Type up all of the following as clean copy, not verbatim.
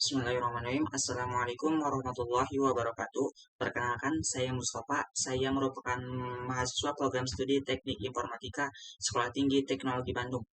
Bismillahirrahmanirrahim. Assalamualaikum warahmatullahi wabarakatuh. Perkenalkan, saya Mustafa. Saya merupakan mahasiswa program studi Teknik Informatika Sekolah Tinggi Teknologi Bandung.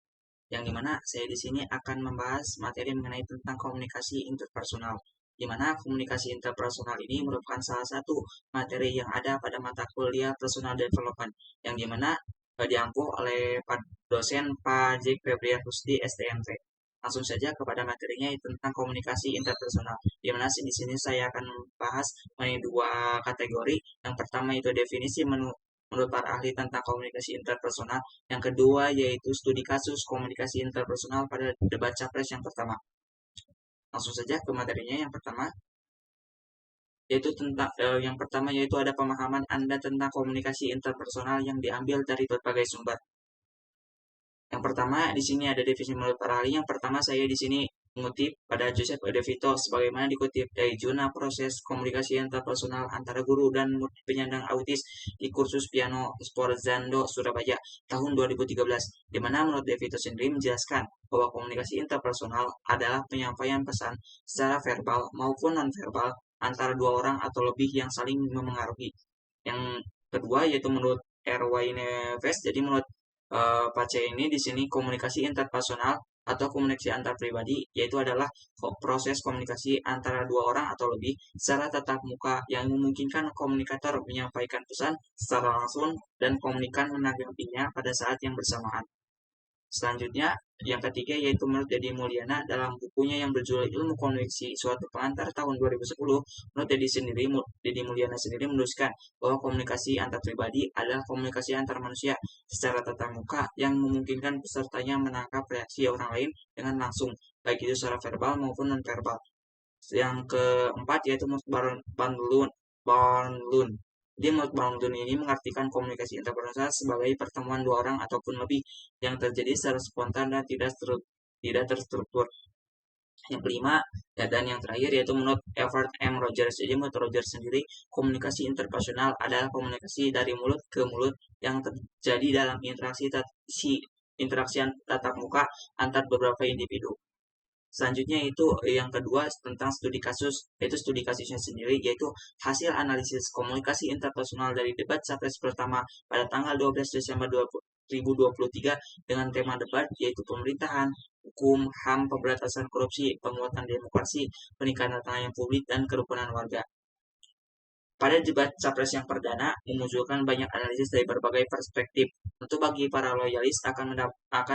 Yang dimana saya di sini akan membahas materi mengenai tentang komunikasi interpersonal. Di mana komunikasi interpersonal ini merupakan salah satu materi yang ada pada mata kuliah Personal Development, yang dimana diampu oleh Pak dosen Pak Jack Febrian Rusdi STMT. Langsung saja kepada materinya tentang komunikasi interpersonal. Di mana di sini saya akan membahas mengenai dua kategori. Yang pertama itu definisi menurut para ahli tentang komunikasi interpersonal. Yang kedua yaitu studi kasus komunikasi interpersonal pada debat capres yang pertama. Langsung saja ke materinya yang pertama, yaitu tentang yang pertama yaitu ada pemahaman Anda tentang komunikasi interpersonal yang diambil dari berbagai sumber. Yang pertama di sini ada definisi menurut para ahli. Yang pertama saya di sini mengutip pada Joseph De Vito sebagaimana dikutip dari jurnal proses komunikasi interpersonal antara guru dan murid penyandang autis di kursus piano Sporzando Surabaya tahun 2013, di mana menurut De Vito sendiri menjelaskan bahwa komunikasi interpersonal adalah penyampaian pesan secara verbal maupun nonverbal antara dua orang atau lebih yang saling memengaruhi. Yang kedua yaitu menurut Erwin Neves, jadi menurut Pace ini di sini komunikasi interpersonal atau komunikasi antar pribadi yaitu adalah proses komunikasi antara dua orang atau lebih secara tatap muka yang memungkinkan komunikator menyampaikan pesan secara langsung dan komunikan menanggapinya pada saat yang bersamaan. Selanjutnya, yang ketiga yaitu menurut Deddy Mulyana dalam bukunya yang berjudul Ilmu Komunikasi Suatu Pengantar tahun 2010, menurut Deddy Mulyana sendiri menuliskan bahwa komunikasi antar pribadi adalah komunikasi antar manusia secara tatap muka yang memungkinkan pesertanya menangkap reaksi orang lain dengan langsung, baik itu secara verbal maupun non-verbal. Yang keempat yaitu menurut Barnlund. Dia menurut Barnlund ini mengartikan komunikasi interpersonal sebagai pertemuan dua orang ataupun lebih yang terjadi secara spontan dan tidak terstruktur. Yang kelima dan yang terakhir yaitu menurut Everett M. Rogers. Jadi menurut Rogers sendiri komunikasi interpersonal adalah komunikasi dari mulut ke mulut yang terjadi dalam interaksi tatap muka antar beberapa individu. Selanjutnya itu yang kedua tentang studi kasus, yaitu studi kasusnya sendiri, yaitu hasil analisis komunikasi interpersonal dari debat capres pertama pada tanggal 12 Desember 2023 dengan tema debat yaitu pemerintahan, hukum, HAM, pemberantasan korupsi, penguatan demokrasi, peningkatan pelayanan publik, dan kerukunan warga. Pada debat capres yang perdana memunculkan banyak analisis dari berbagai perspektif. Tentu bagi para loyalis akan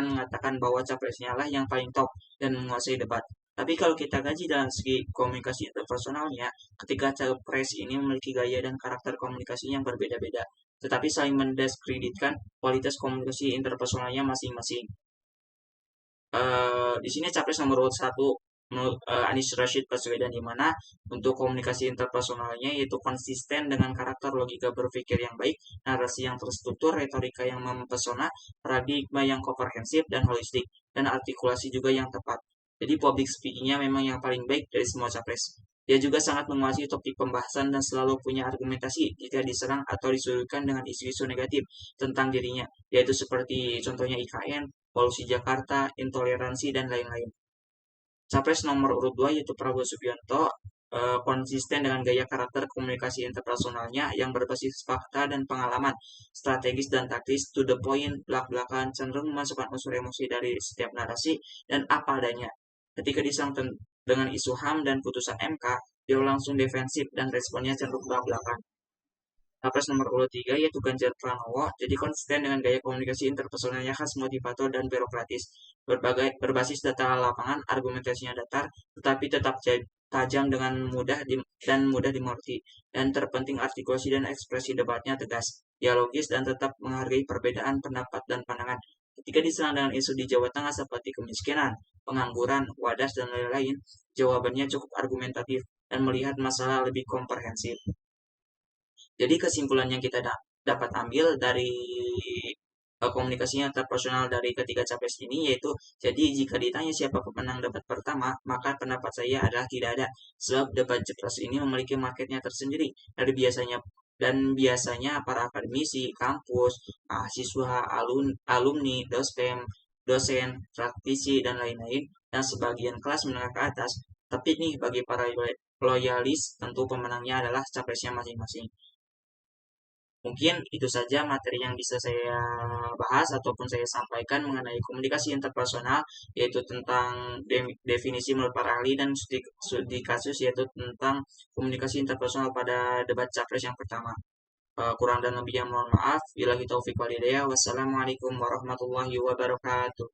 mengatakan bahwa capresnya lah yang paling top dan menguasai debat. Tapi kalau kita kaji dalam segi komunikasi interpersonalnya, ketiga capres ini memiliki gaya dan karakter komunikasi yang berbeda-beda, tetapi saling mendiskreditkan kualitas komunikasi interpersonalnya masing-masing. Di sini capres nomor urut 1 menurut Anies Rashid Baswedan, di mana untuk komunikasi interpersonalnya yaitu konsisten dengan karakter logika berpikir yang baik, narasi yang terstruktur, retorika yang mempesona, paradigma yang komprehensif dan holistik, dan artikulasi juga yang tepat. Jadi public speakingnya memang yang paling baik dari semua capres. Dia juga sangat menguasai topik pembahasan dan selalu punya argumentasi jika diserang atau disudutkan dengan isu-isu negatif tentang dirinya, yaitu seperti contohnya IKN, polusi Jakarta, intoleransi, dan lain-lain. Capres nomor urut 2 yaitu Prabowo Subianto konsisten dengan gaya karakter komunikasi interpersonalnya yang berbasis fakta dan pengalaman, strategis dan taktis, to the point, belak-belakan, cenderung memasukkan unsur emosi dari setiap narasi, dan apa adanya. Ketika disangkut dengan isu HAM dan putusan MK, dia langsung defensif dan responnya cenderung belak-belakan. Capres nomor urut 3 yaitu Ganjar Pranowo, jadi konsisten dengan gaya komunikasi interpersonalnya khas motivator dan birokratis, berbasis data lapangan, argumentasinya datar, tetapi tetap tajam dengan mudah dimengerti, dan terpenting artikulasi dan ekspresi debatnya tegas, dialogis, dan tetap menghargai perbedaan pendapat dan pandangan. Ketika diserang dengan isu di Jawa Tengah seperti kemiskinan, pengangguran, wadas, dan lain-lain, jawabannya cukup argumentatif dan melihat masalah lebih komprehensif. Jadi kesimpulan yang kita dapat ambil dari komunikasinya interpersonal dari ketiga capres ini yaitu, jadi jika ditanya siapa pemenang debat pertama, maka pendapat saya adalah tidak ada, sebab debat capres ini memiliki marketnya tersendiri dari biasanya para akademisi, kampus, mahasiswa, alumni, dosen, praktisi, dan lain-lain, dan sebagian kelas menengah ke atas Tapi nih bagi para loyalis tentu pemenangnya adalah capresnya masing-masing. Mungkin itu saja materi yang bisa saya bahas ataupun saya sampaikan mengenai komunikasi interpersonal, yaitu tentang definisi menurut para ahli dan studi kasus yaitu tentang komunikasi interpersonal pada debat capres yang pertama. Kurang dan lebihnya mohon maaf. Billahi taufiq walhidayah. Wassalamualaikum warahmatullahi wabarakatuh.